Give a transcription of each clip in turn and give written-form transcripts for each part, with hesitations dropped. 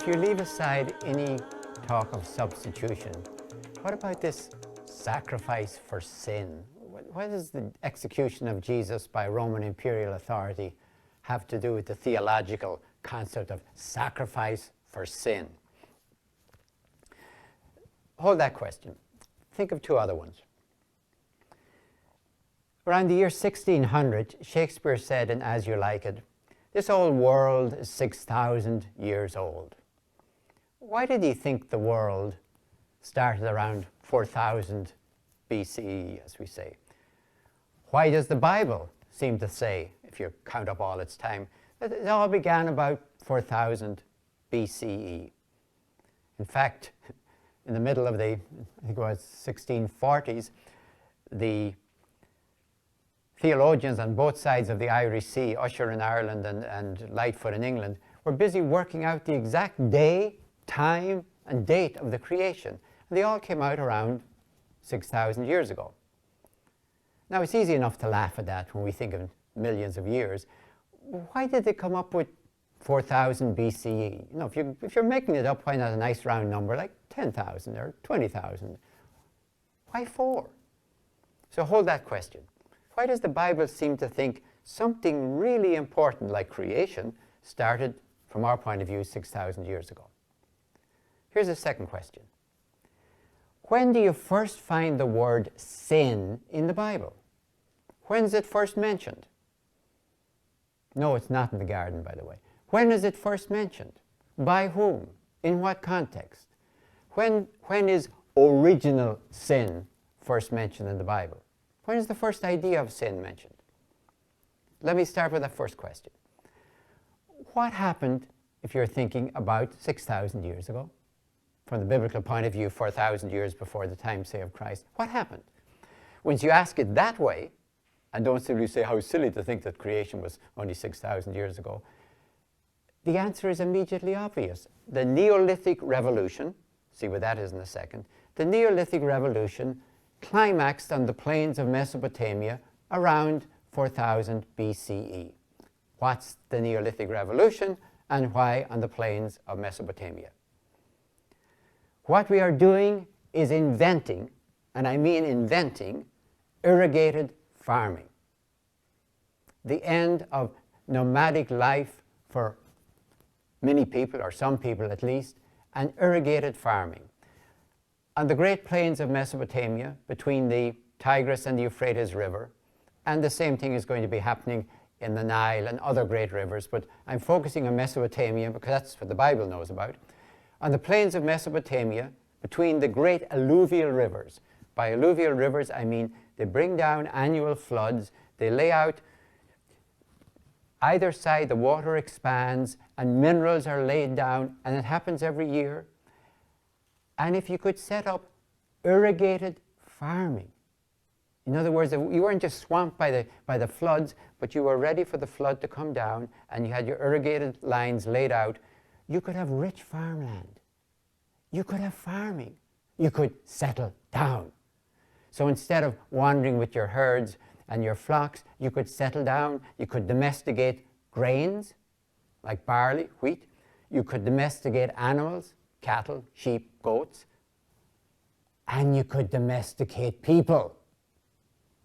If you leave aside any talk of substitution, what about this sacrifice for sin? What does the execution of Jesus by Roman imperial authority have to do with the theological concept of sacrifice for sin? Hold that question. Think of two other ones. Around the year 1600, Shakespeare said in As You Like It, "This old world is 6,000 years old." Why did he think the world started around 4000 BCE, as we say? Why does the Bible seem to say, if you count up all its time, that it all began about 4000 BCE? In fact, in the middle of the, I think it was 1640s, the theologians on both sides of the Irish Sea, Ussher in Ireland and Lightfoot in England, were busy working out the exact day, time, and date of the creation. And they all came out around 6,000 years ago. Now, it's easy enough to laugh at that when we think of millions of years. Why did they come up with 4000 BCE? You know, if you're making it up, why not a nice round number like 10,000 or 20,000? Why 4? So hold that question. Why does the Bible seem to think something really important like creation started, from our point of view, 6,000 years ago? Here's a second question. When do you first find the word sin in the Bible? When is it first mentioned? No, it's not in the garden, by the way. When is it first mentioned? By whom? In what context? When is original sin first mentioned in the Bible? When is the first idea of sin mentioned? Let me start with that first question. What happened, if you're thinking about 6,000 years ago? From the biblical point of view, 4,000 years before the time, say, of Christ. What happened? Once you ask it that way, and don't simply say how silly to think that creation was only 6,000 years ago, the answer is immediately obvious. The Neolithic Revolution, see what that is in a second, the Neolithic Revolution climaxed on the plains of Mesopotamia around 4000 BCE. What's the Neolithic Revolution and why on the plains of Mesopotamia? What we are doing is inventing, and I mean inventing, irrigated farming. The end of nomadic life for many people, or some people at least, and irrigated farming. On the Great Plains of Mesopotamia, between the Tigris and the Euphrates River, and the same thing is going to be happening in the Nile and other great rivers, but I'm focusing on Mesopotamia because that's what the Bible knows about. On the plains of Mesopotamia, between the great alluvial rivers. By alluvial rivers, I mean they bring down annual floods, they lay out either side, the water expands, and minerals are laid down, and it happens every year. And if you could set up irrigated farming, in other words, you weren't just swamped by the floods, but you were ready for the flood to come down, and you had your irrigated lines laid out, you could have rich farmland. You could have farming. You could settle down. So instead of wandering with your herds and your flocks, you could settle down. You could domesticate grains, like barley, wheat. You could domesticate animals, cattle, sheep, goats. And you could domesticate people,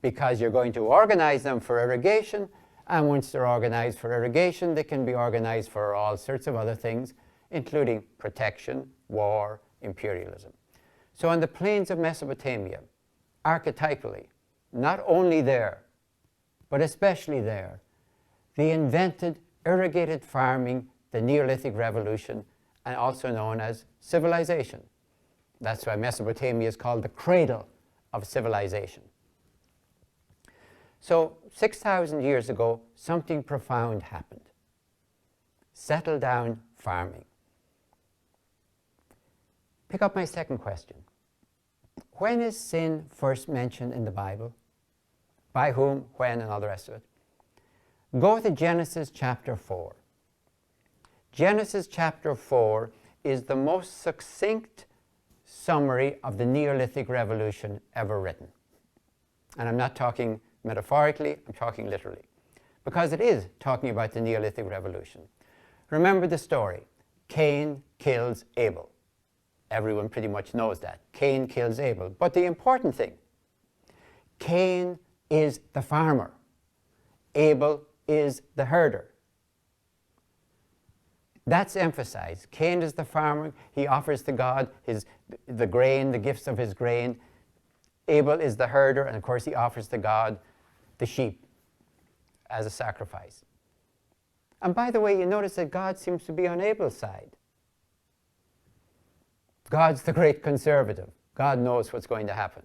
because you're going to organize them for irrigation, and once they're organized for irrigation, they can be organized for all sorts of other things, including protection, war, imperialism. So on the plains of Mesopotamia, archetypally, not only there, but especially there, they invented irrigated farming, the Neolithic Revolution, and also known as civilization. That's why Mesopotamia is called the cradle of civilization. So 6,000 years ago, something profound happened. Settle down farming. Pick up my second question. When is sin first mentioned in the Bible? By whom, when, and all the rest of it? Go to Genesis chapter 4. Genesis chapter 4 is the most succinct summary of the Neolithic Revolution ever written. And I'm not talking metaphorically, I'm talking literally, because it is talking about the Neolithic Revolution. Remember the story. Cain kills Abel. Everyone pretty much knows that. Cain kills Abel. But the important thing, Cain is the farmer. Abel is the herder. That's emphasized. Cain is the farmer. He offers to God the grain, the gifts of his grain. Abel is the herder, and of course he offers to God the sheep as a sacrifice. And by the way, you notice that God seems to be on Abel's side. God's the great conservative. God knows what's going to happen.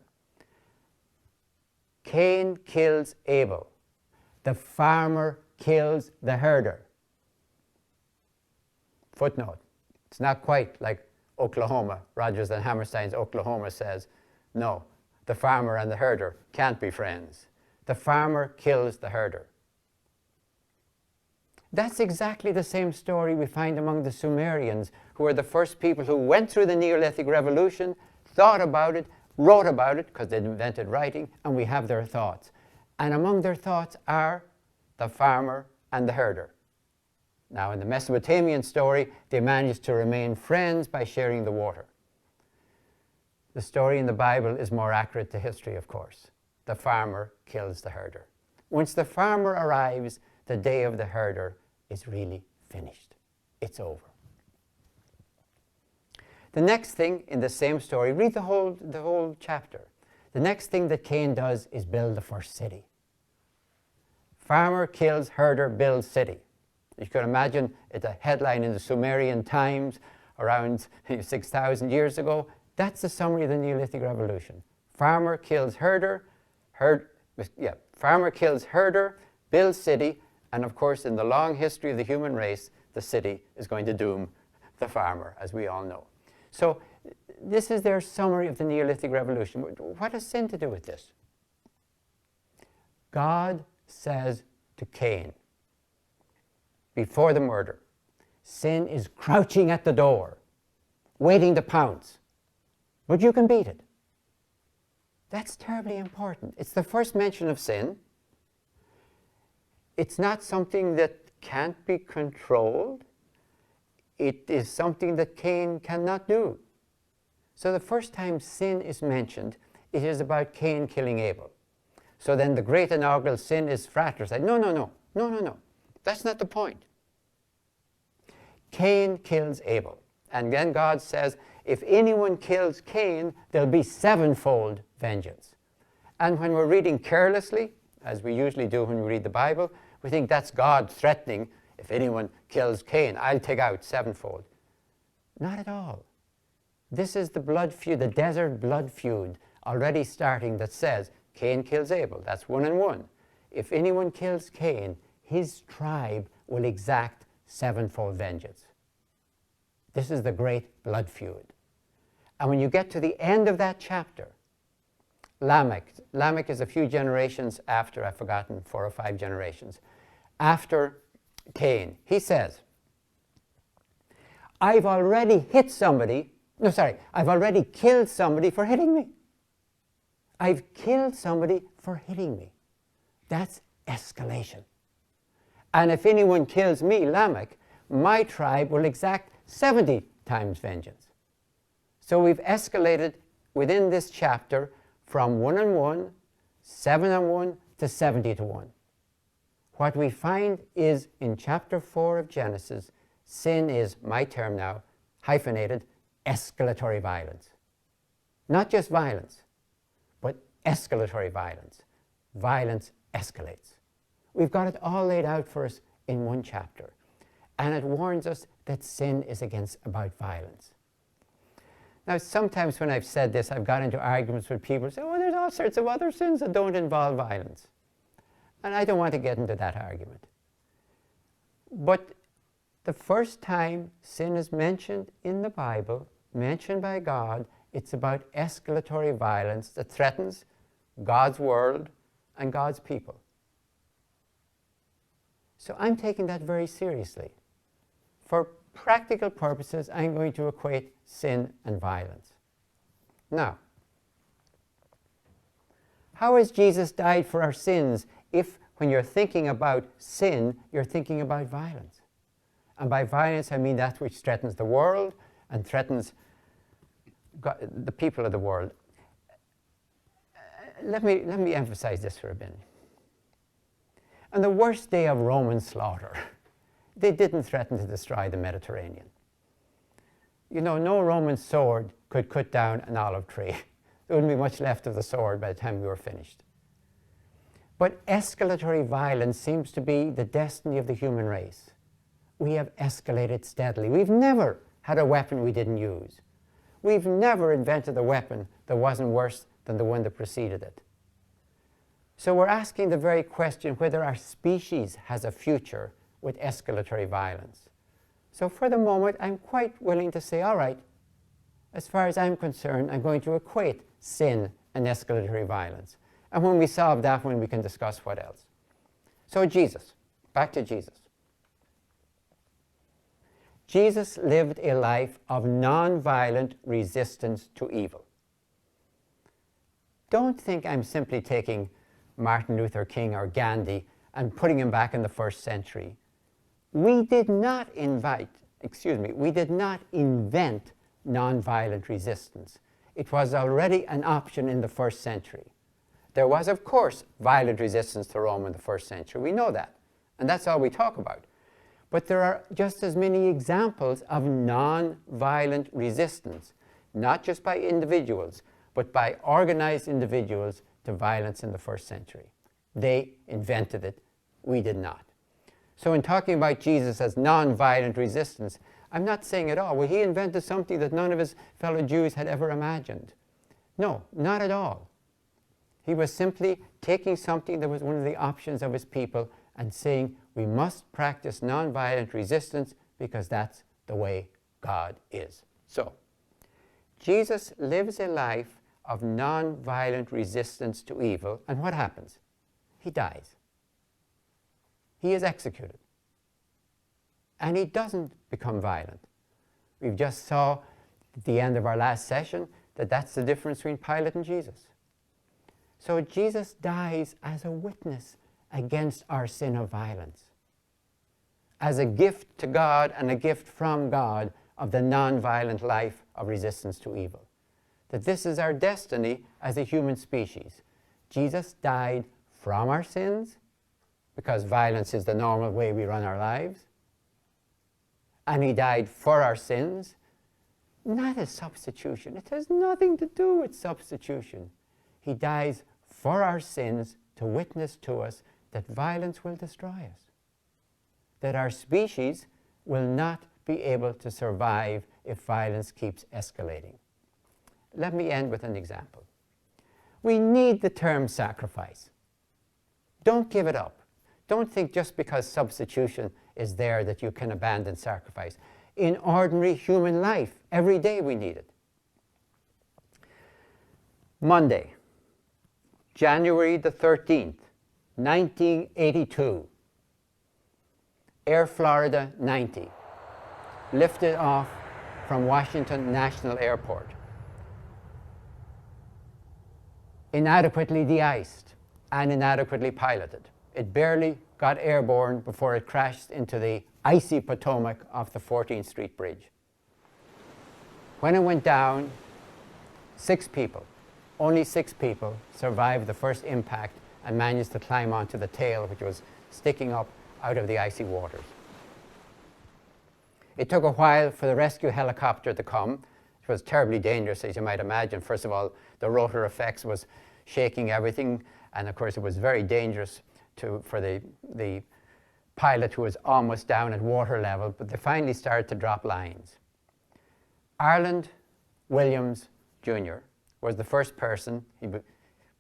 Cain kills Abel. The farmer kills the herder. Footnote. It's not quite like Oklahoma. Rodgers and Hammerstein's Oklahoma says, no, the farmer and the herder can't be friends. The farmer kills the herder. That's exactly the same story we find among the Sumerians, who were the first people who went through the Neolithic Revolution, thought about it, wrote about it, because they'd invented writing, and we have their thoughts. And among their thoughts are the farmer and the herder. Now, in the Mesopotamian story, they managed to remain friends by sharing the water. The story in the Bible is more accurate to history, of course. The farmer kills the herder. Once the farmer arrives, the day of the herder is really finished. It's over. The next thing in the same story, read the whole chapter. The next thing that Cain does is build the first city. Farmer kills herder, builds city. You can imagine it's a headline in the Sumerian Times around 6,000 years ago. That's the summary of the Neolithic Revolution. Farmer kills herder, farmer kills herder, builds city, and of course in the long history of the human race, the city is going to doom the farmer, as we all know. So this is their summary of the Neolithic Revolution. What has sin to do with this? God says to Cain, before the murder, sin is crouching at the door, waiting to pounce, but you can beat it. That's terribly important. It's the first mention of sin. It's not something that can't be controlled. It is something that Cain cannot do. So the first time sin is mentioned, it is about Cain killing Abel. So then the great inaugural sin is fratricide. No. That's not the point. Cain kills Abel. And then God says, if anyone kills Cain, there'll be sevenfold vengeance. And when we're reading carelessly, as we usually do when we read the Bible, we think that's God threatening, if anyone kills Cain, I'll take out sevenfold. Not at all. This is the blood feud, the desert blood feud, already starting, that says Cain kills Abel. That's 1 and 1. If anyone kills Cain, his tribe will exact sevenfold vengeance. This is the great blood feud. And when you get to the end of that chapter, Lamech is a few generations after, I've forgotten, 4 or 5 generations, after Cain. He says, I've already killed somebody for hitting me. I've killed somebody for hitting me. That's escalation. And if anyone kills me, Lamech, my tribe will exact 70 times vengeance. So we've escalated within this chapter from 1 and 1, 7 and 1, to 70 to 1. What we find is in chapter 4 of Genesis, sin is, my term now, hyphenated, escalatory violence. Not just violence, but escalatory violence. Violence escalates. We've got it all laid out for us in one chapter. And it warns us that sin is about violence. Now, sometimes when I've said this, I've got into arguments with people who say, oh, there's all sorts of other sins that don't involve violence. And I don't want to get into that argument. But the first time sin is mentioned in the Bible, mentioned by God, it's about escalatory violence that threatens God's world and God's people. So I'm taking that very seriously. For practical purposes, I'm going to equate sin and violence. Now, how has Jesus died for our sins if, when you're thinking about sin, you're thinking about violence? And by violence, I mean that which threatens the world and threatens the people of the world. Let me emphasize this for a minute. On the worst day of Roman slaughter, they didn't threaten to destroy the Mediterranean. You know, no Roman sword could cut down an olive tree. There wouldn't be much left of the sword by the time we were finished. But escalatory violence seems to be the destiny of the human race. We have escalated steadily. We've never had a weapon we didn't use. We've never invented a weapon that wasn't worse than the one that preceded it. So we're asking the very question whether our species has a future with escalatory violence. So for the moment, I'm quite willing to say, all right, as far as I'm concerned, I'm going to equate sin and escalatory violence. And when we solve that one, we can discuss what else. So Jesus, back to Jesus. Jesus lived a life of non-violent resistance to evil. Don't think I'm simply taking Martin Luther King or Gandhi and putting him back in the first century. We did not invent non-violent resistance. It was already an option in the first century. There was, of course, violent resistance to Rome in the first century. We know that, and that's all we talk about. But there are just as many examples of non-violent resistance, not just by individuals, but by organized individuals to violence in the first century. They invented it, we did not. So in talking about Jesus as non-violent resistance, I'm not saying at all, well, he invented something that none of his fellow Jews had ever imagined. No, not at all. He was simply taking something that was one of the options of his people and saying, we must practice non-violent resistance because that's the way God is. So, Jesus lives a life of non-violent resistance to evil, and what happens? He dies. He is executed. And he doesn't become violent. We've just saw at the end of our last session that that's the difference between Pilate and Jesus. So Jesus dies as a witness against our sin of violence, as a gift to God and a gift from God of the non-violent life of resistance to evil. That this is our destiny as a human species. Jesus died from our sins, because violence is the normal way we run our lives. And he died for our sins, not as substitution. It has nothing to do with substitution. He dies for our sins to witness to us that violence will destroy us, that our species will not be able to survive if violence keeps escalating. Let me end with an example. We need the term sacrifice. Don't give it up. Don't think just because substitution is there that you can abandon sacrifice. In ordinary human life, every day we need it. Monday, January the 13th, 1982, Air Florida 90, lifted off from Washington National Airport. Inadequately de-iced and inadequately piloted. It barely got airborne before it crashed into the icy Potomac off the 14th Street Bridge. When it went down, only six people survived the first impact and managed to climb onto the tail, which was sticking up out of the icy waters. It took a while for the rescue helicopter to come. It was terribly dangerous, as you might imagine. First of all, the rotor effects was shaking everything, and of course it was very dangerous for the pilot, who was almost down at water level, but they finally started to drop lines. Ireland Williams Jr. was the first person.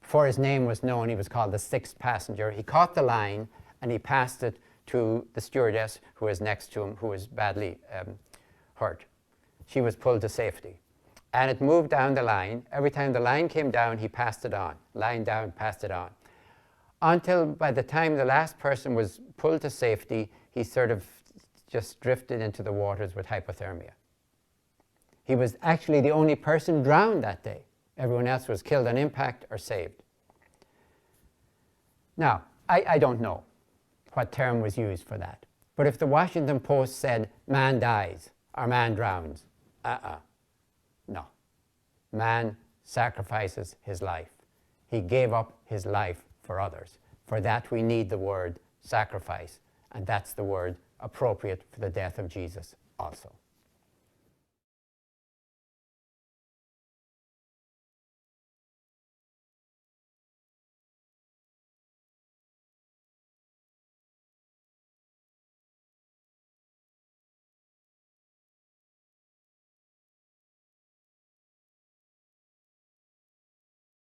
Before his name was known, he was called the sixth passenger. He caught the line and he passed it to the stewardess who was next to him, who was badly hurt. She was pulled to safety. And it moved down the line. Every time the line came down, he passed it on. Line down, passed it on. Until by the time the last person was pulled to safety, he sort of just drifted into the waters with hypothermia. He was actually the only person drowned that day. Everyone else was killed on impact or saved. Now, I don't know what term was used for that. But if the Washington Post said, man dies or man drowns, no. Man sacrifices his life. He gave up his life for others. For that we need the word sacrifice, and that's the word appropriate for the death of Jesus also.